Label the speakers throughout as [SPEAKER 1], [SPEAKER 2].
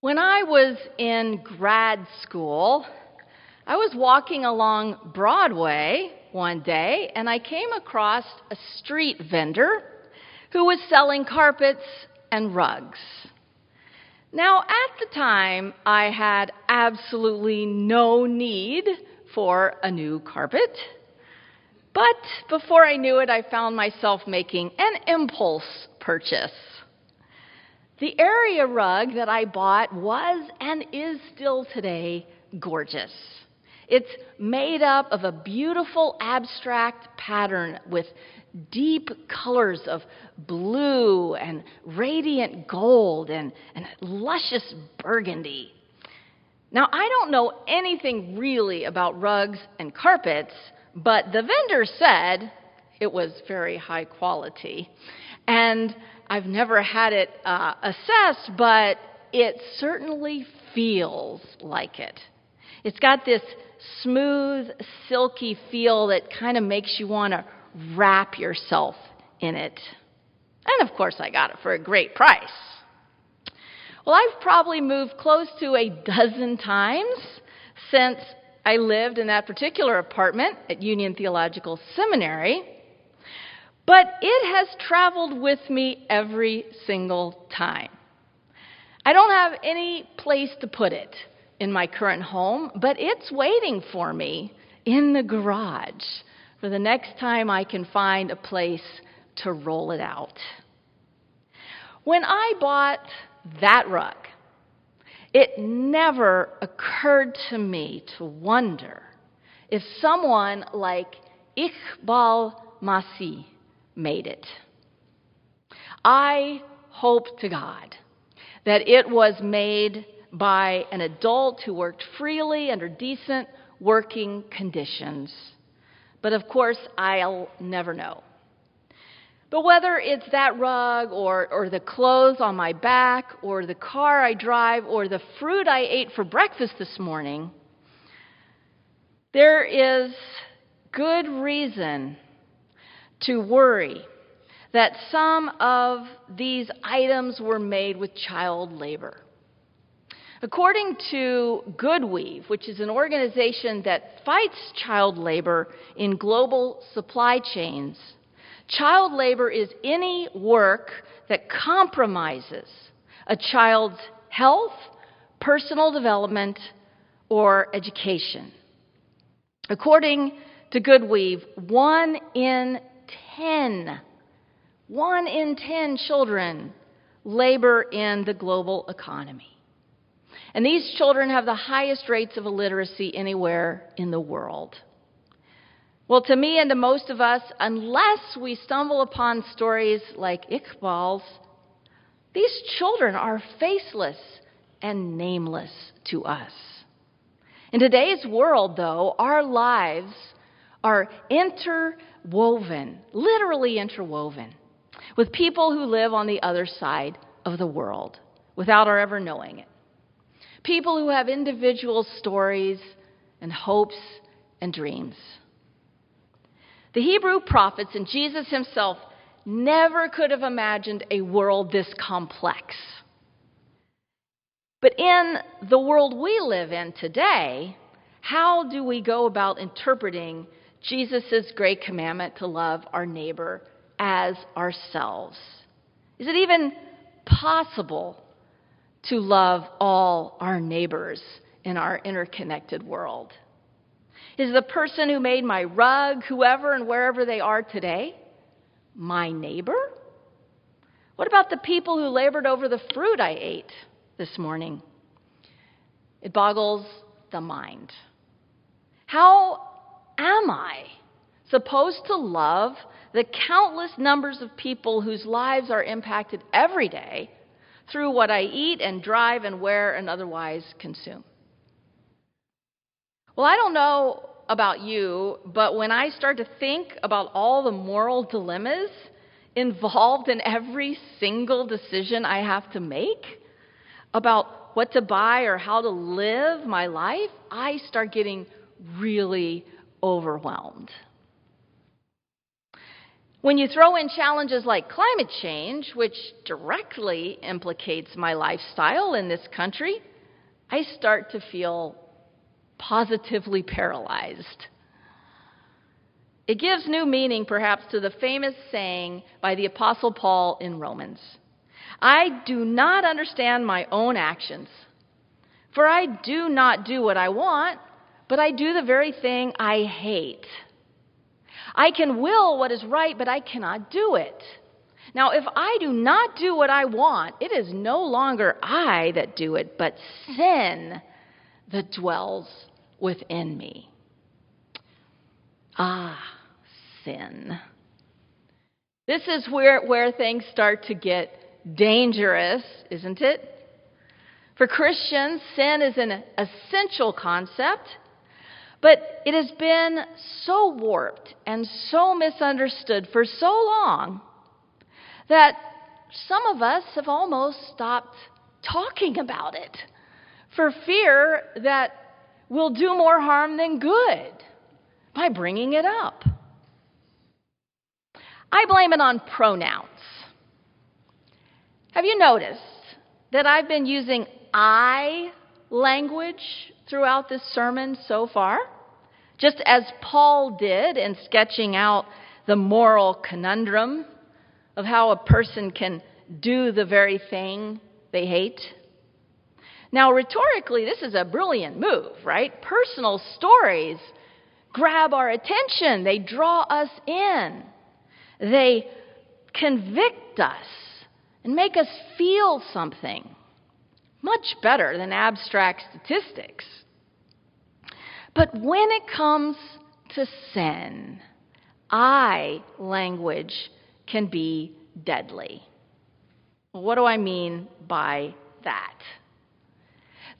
[SPEAKER 1] When I was in grad school, I was walking along Broadway one day, and I came across a street vendor who was selling carpets and rugs. Now, at the time, I had absolutely no need for a new carpet. But before I knew it, I found myself making an impulse purchase. The area rug that I bought was and is still today gorgeous. It's made up of a beautiful abstract pattern with deep colors of blue and radiant gold and luscious burgundy. Now, I don't know anything really about rugs and carpets, but the vendor said it was very high quality. And I've never had it assessed, but it certainly feels like it. It's got this smooth, silky feel that kind of makes you want to wrap yourself in it. And of course, I got it for a great price. Well, I've probably moved close to a dozen times since I lived in that particular apartment at Union Theological Seminary, but it has traveled with me every single time. I don't have any place to put it in my current home, but it's waiting for me in the garage for the next time I can find a place to roll it out. When I bought that rug, it never occurred to me to wonder if someone like Iqbal Masih made it. I hope to God that it was made by an adult who worked freely under decent working conditions. But of course, I'll never know. But whether it's that rug or the clothes on my back or the car I drive or the fruit I ate for breakfast this morning, there is good reason to worry that some of these items were made with child labor. According to GoodWeave, which is an organization that fights child labor in global supply chains, child labor is any work that compromises a child's health, personal development, or education. According to GoodWeave, 1 in 10 children labor in the global economy. And these children have the highest rates of illiteracy anywhere in the world. Well, to me and to most of us, unless we stumble upon stories like Iqbal's, these children are faceless and nameless to us. In today's world, though, our lives are interwoven, literally interwoven, with people who live on the other side of the world without our ever knowing it. People who have individual stories and hopes and dreams. The Hebrew prophets and Jesus himself never could have imagined a world this complex. But in the world we live in today, how do we go about interpreting Jesus' great commandment to love our neighbor as ourselves? Is it even possible to love all our neighbors in our interconnected world? Is the person who made my rug, whoever and wherever they are today, my neighbor? What about the people who labored over the fruit I ate this morning? It boggles the mind. How am I supposed to love the countless numbers of people whose lives are impacted every day through what I eat and drive and wear and otherwise consume? Well, I don't know about you, but when I start to think about all the moral dilemmas involved in every single decision I have to make about what to buy or how to live my life, I start getting really overwhelmed. When you throw in challenges like climate change, which directly implicates my lifestyle in this country, I start to feel positively paralyzed. It gives new meaning, perhaps, to the famous saying by the Apostle Paul in Romans, "I do not understand my own actions, for I do not do what I want, but I do the very thing I hate. I can will what is right, but I cannot do it. Now, if I do not do what I want, it is no longer I that do it, but sin that dwells within me." Ah, sin. This is where things start to get dangerous, isn't it? For Christians, sin is an essential concept, but it has been so warped and so misunderstood for so long that some of us have almost stopped talking about it for fear that we'll do more harm than good by bringing it up. I blame it on pronouns. Have you noticed that I've been using I language throughout this sermon so far? Just as Paul did in sketching out the moral conundrum of how a person can do the very thing they hate. Now, rhetorically, this is a brilliant move, right? Personal stories grab our attention. They draw us in. They convict us and make us feel something much better than abstract statistics. But when it comes to sin, I language can be deadly. What do I mean by that?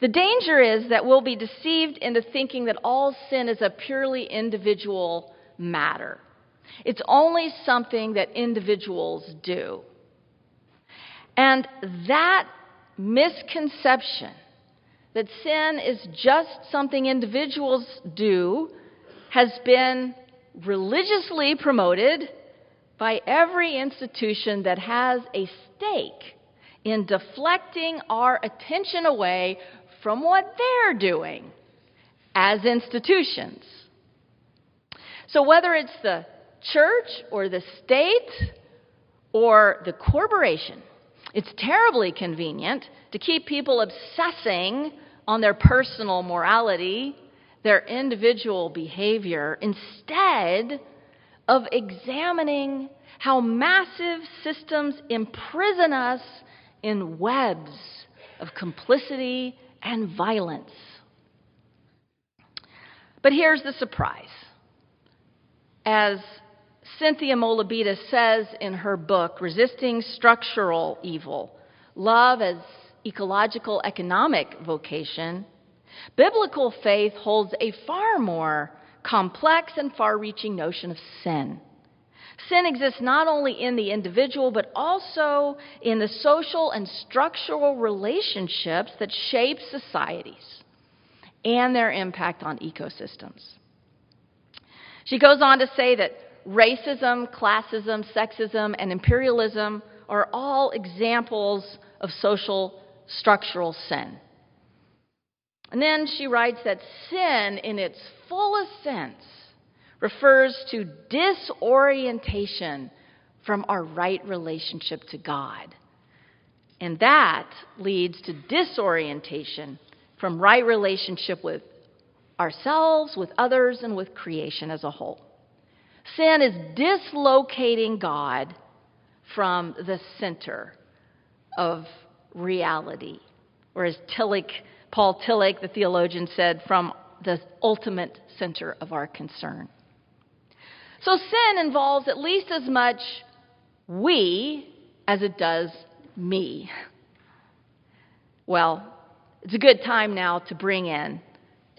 [SPEAKER 1] The danger is that we'll be deceived into thinking that all sin is a purely individual matter. It's only something that individuals do. And that misconception that sin is just something individuals do has been religiously promoted by every institution that has a stake in deflecting our attention away from what they're doing as institutions. So whether it's the church or the state or the corporation, it's terribly convenient to keep people obsessing on their personal morality, their individual behavior, instead of examining how massive systems imprison us in webs of complicity and violence. But here's the surprise. As Cynthia Molabita says in her book, Resisting Structural Evil, Love as Ecological Economic Vocation, biblical faith holds a far more complex and far-reaching notion of sin. Sin exists not only in the individual, but also in the social and structural relationships that shape societies and their impact on ecosystems. She goes on to say that racism, classism, sexism, and imperialism are all examples of social structural sin. And then she writes that sin, in its fullest sense, refers to disorientation from our right relationship to God. And that leads to disorientation from right relationship with ourselves, with others, and with creation as a whole. Sin is dislocating God from the center of reality, or as Paul Tillich, the theologian, said, from the ultimate center of our concern. So sin involves at least as much we as it does me. Well, it's a good time now to bring in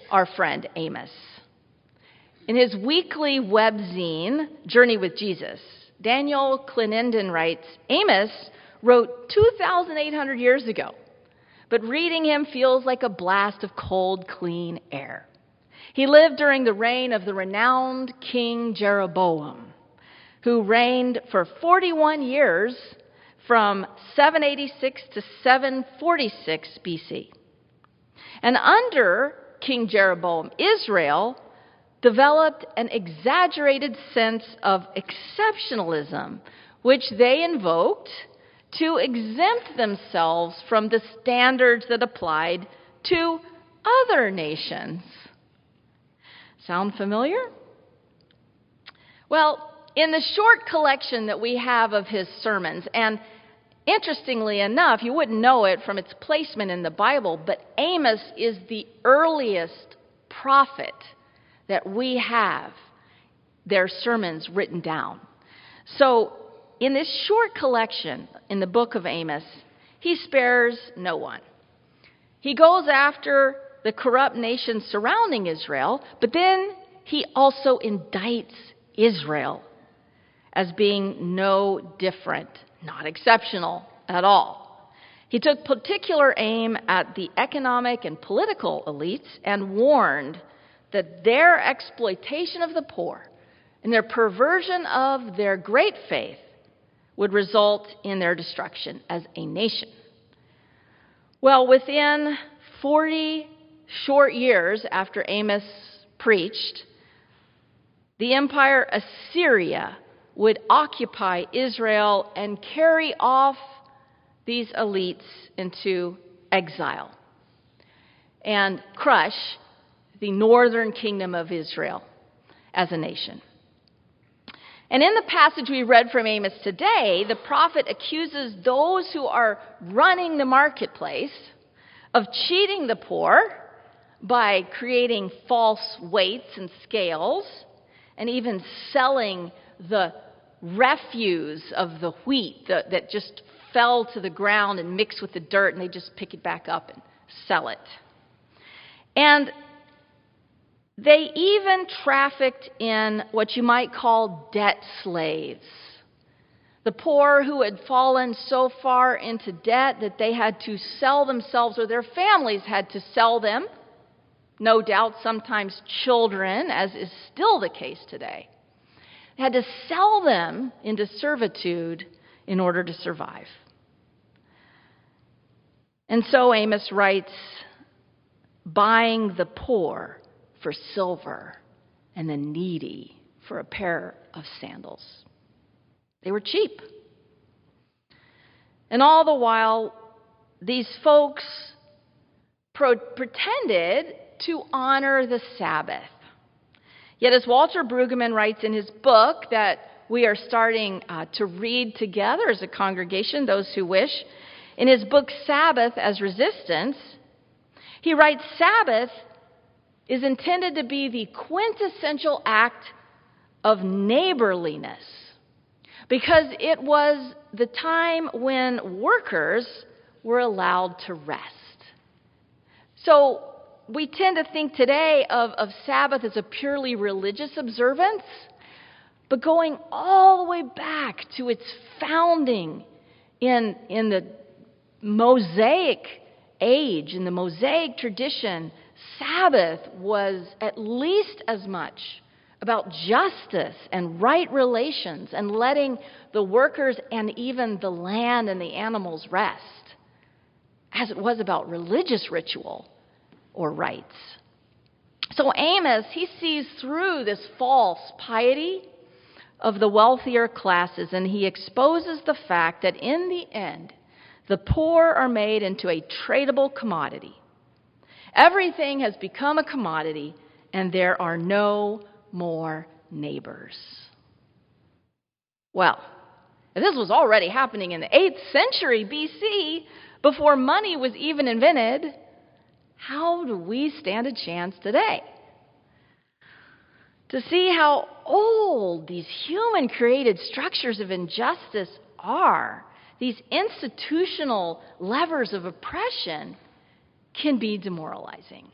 [SPEAKER 1] our friend Amos. In his weekly webzine, Journey with Jesus, Daniel Clenenden writes, Amos wrote 2,800 years ago, but reading him feels like a blast of cold, clean air. He lived during the reign of the renowned King Jeroboam, who reigned for 41 years from 786 to 746 BC. And under King Jeroboam, Israel developed an exaggerated sense of exceptionalism, which they invoked to exempt themselves from the standards that applied to other nations. Sound familiar? Well, in the short collection that we have of his sermons, and interestingly enough, you wouldn't know it from its placement in the Bible, but Amos is the earliest prophet that we have their sermons written down. So, in this short collection in the book of Amos, he spares no one. He goes after the corrupt nations surrounding Israel, but then he also indicts Israel as being no different, not exceptional at all. He took particular aim at the economic and political elites and warned that their exploitation of the poor and their perversion of their great faith would result in their destruction as a nation. Well, within 40 short years after Amos preached, the empire Assyria would occupy Israel and carry off these elites into exile and crush the northern kingdom of Israel as a nation. And in the passage we read from Amos today, the prophet accuses those who are running the marketplace of cheating the poor by creating false weights and scales and even selling the refuse of the wheat that just fell to the ground and mixed with the dirt, and they just pick it back up and sell it. And they even trafficked in what you might call debt slaves. The poor who had fallen so far into debt that they had to sell themselves, or their families had to sell them. No doubt sometimes children, as is still the case today. They had to sell them into servitude in order to survive. And so Amos writes, buying the poor for silver and the needy for a pair of sandals. They were cheap. And all the while, these folks pretended to honor the Sabbath. Yet as Walter Brueggemann writes in his book that we are starting to read together as a congregation, those who wish, in his book Sabbath as Resistance, he writes, Sabbath is intended to be the quintessential act of neighborliness because it was the time when workers were allowed to rest. So we tend to think today of Sabbath as a purely religious observance, but going all the way back to its founding in the Mosaic age, in the Mosaic tradition, Sabbath was at least as much about justice and right relations and letting the workers and even the land and the animals rest as it was about religious ritual or rites. So Amos, he sees through this false piety of the wealthier classes, and he exposes the fact that in the end, the poor are made into a tradable commodity. Everything has become a commodity, and there are no more neighbors. Well, if this was already happening in the 8th century BC, before money was even invented, how do we stand a chance today? To see how old these human-created structures of injustice are, these institutional levers of oppression, can be demoralizing.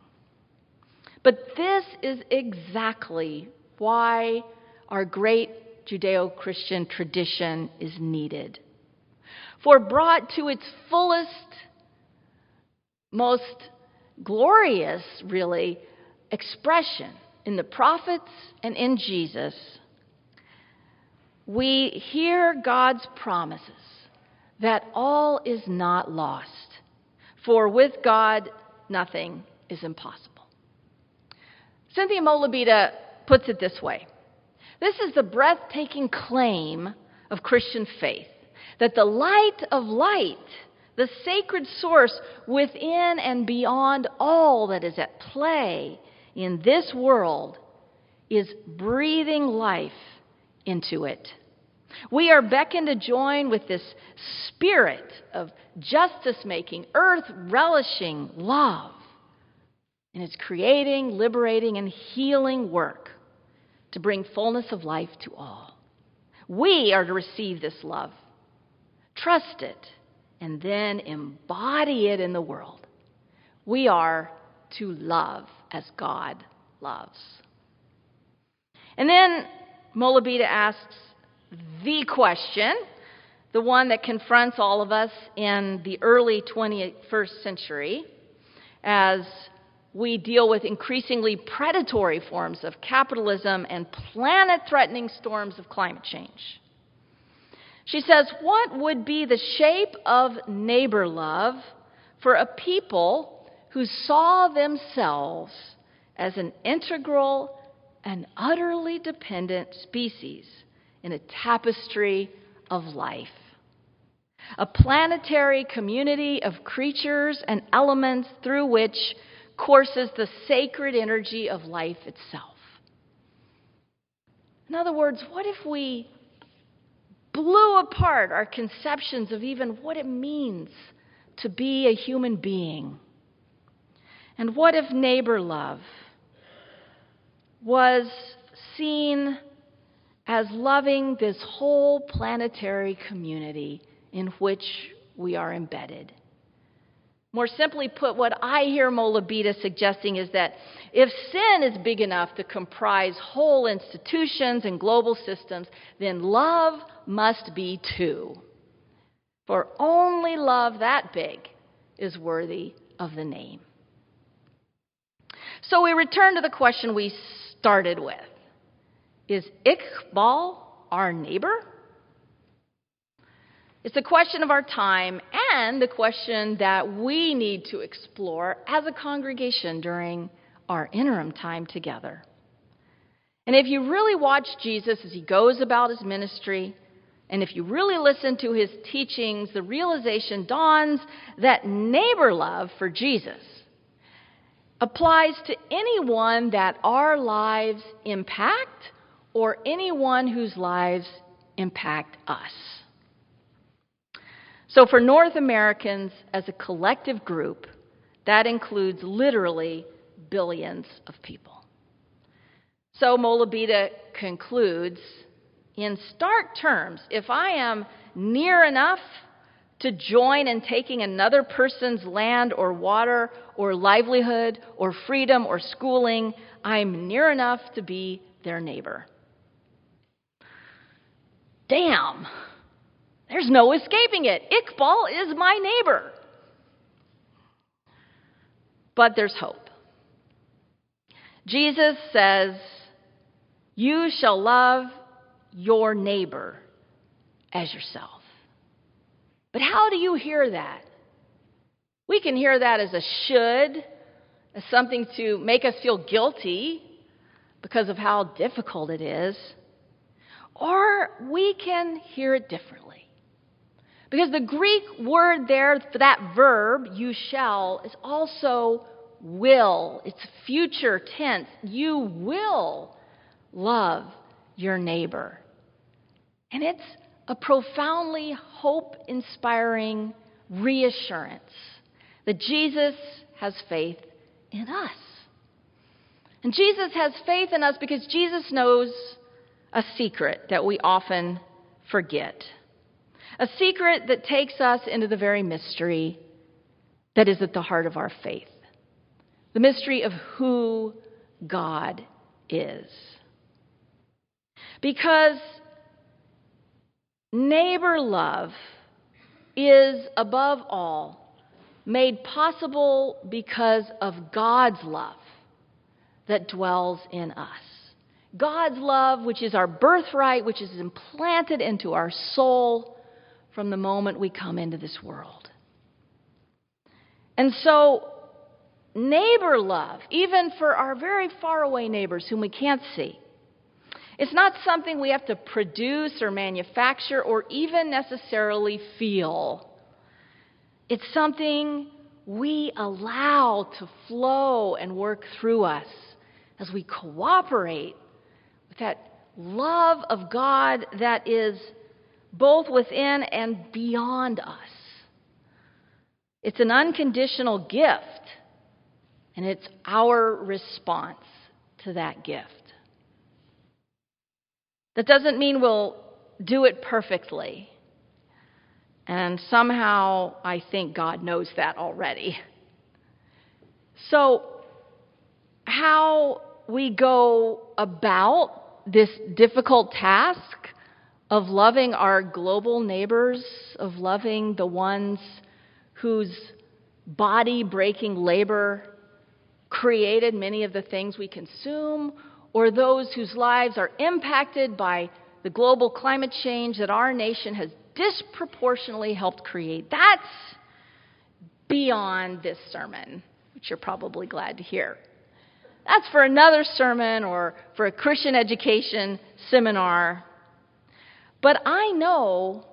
[SPEAKER 1] But this is exactly why our great Judeo-Christian tradition is needed. For brought to its fullest, most glorious, really, expression in the prophets and in Jesus, we hear God's promises that all is not lost, for with God nothing is impossible. Cynthia Molabita puts it this way: this is the breathtaking claim of Christian faith, that the light of light, the sacred source within and beyond all that is at play in this world, is breathing life into it. We are beckoned to join with this spirit of justice-making, earth-relishing love in its creating, liberating, and healing work to bring fullness of life to all. We are to receive this love, trust it, and then embody it in the world. We are to love as God loves. And then Molabita asks the question, the one that confronts all of us in the early 21st century as we deal with increasingly predatory forms of capitalism and planet-threatening storms of climate change. She says, what would be the shape of neighbor love for a people who saw themselves as an integral and utterly dependent species in a tapestry of life? A planetary community of creatures and elements through which courses the sacred energy of life itself. In other words, what if we blew apart our conceptions of even what it means to be a human being? And what if neighbor love was seen as loving this whole planetary community in which we are embedded? More simply put, what I hear Molabita suggesting is that if sin is big enough to comprise whole institutions and global systems, then love must be too. For only love that big is worthy of the name. So we return to the question we started with. Is Iqbal our neighbor? It's a question of our time and the question that we need to explore as a congregation during our interim time together. And if you really watch Jesus as he goes about his ministry, and if you really listen to his teachings, the realization dawns that neighbor love for Jesus applies to anyone that our lives impact or anyone whose lives impact us. So for North Americans as a collective group, that includes literally billions of people. So Molabita concludes, in stark terms, if I am near enough to join in taking another person's land or water or livelihood or freedom or schooling, I'm near enough to be their neighbor. Damn! There's no escaping it. Iqbal is my neighbor. But there's hope. Jesus says, you shall love your neighbor as yourself. But how do you hear that? We can hear that as a should, as something to make us feel guilty because of how difficult it is. Or we can hear it differently. Because the Greek word there for that verb, you shall, is also will. It's future tense. You will love your neighbor. And it's a profoundly hope-inspiring reassurance that Jesus has faith in us. And Jesus has faith in us because Jesus knows a secret that we often forget. A secret that takes us into the very mystery that is at the heart of our faith. The mystery of who God is. Because neighbor love is, above all, made possible because of God's love that dwells in us. God's love, which is our birthright, which is implanted into our soul from the moment we come into this world. And so, neighbor love, even for our very far away neighbors whom we can't see, it's not something we have to produce or manufacture or even necessarily feel. It's something we allow to flow and work through us as we cooperate with that love of God that is both within and beyond us. It's an unconditional gift, and it's our response to that gift. That doesn't mean we'll do it perfectly. And somehow I think God knows that already. So, how we go about this difficult task of loving our global neighbors, of loving the ones whose body-breaking labor created many of the things we consume, or those whose lives are impacted by the global climate change that our nation has disproportionately helped create. That's beyond this sermon, which you're probably glad to hear. That's for another sermon or for a Christian education seminar. But I know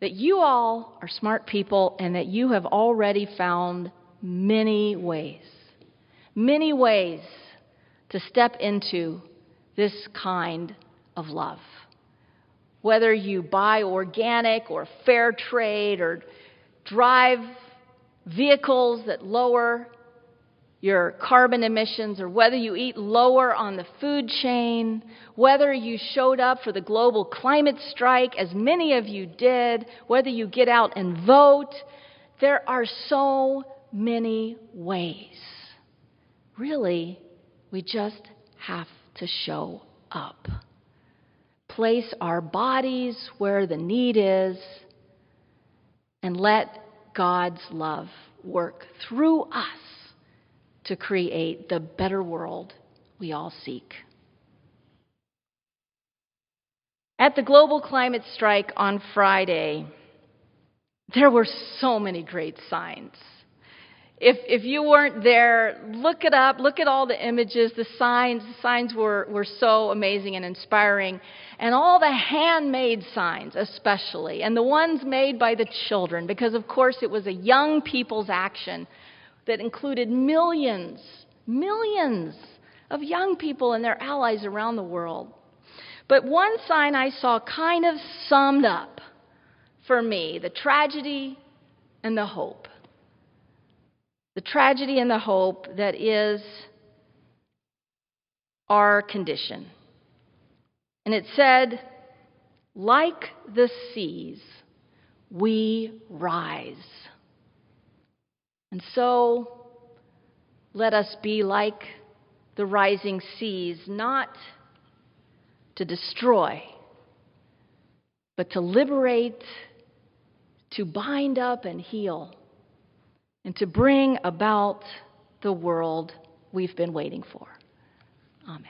[SPEAKER 1] that you all are smart people and that you have already found many ways to step into this kind of love. Whether you buy organic or fair trade or drive vehicles that lower your carbon emissions, or whether you eat lower on the food chain, whether you showed up for the global climate strike, as many of you did, whether you get out and vote, there are so many ways. Really, we just have to show up. Place our bodies where the need is, and let God's love work through us to create the better world we all seek. At the global climate strike on Friday, there were so many great signs. If you weren't there, look it up. Look at all the images, the signs. The signs were so amazing and inspiring. And all the handmade signs especially, and the ones made by the children, because of course it was a young people's action that included millions of young people and their allies around the world. But one sign I saw kind of summed up for me the tragedy and the hope. The tragedy and the hope that is our condition. And it said, like the seas, we rise. And so, let us be like the rising seas, not to destroy, but to liberate, to bind up and heal, and to bring about the world we've been waiting for. Amen.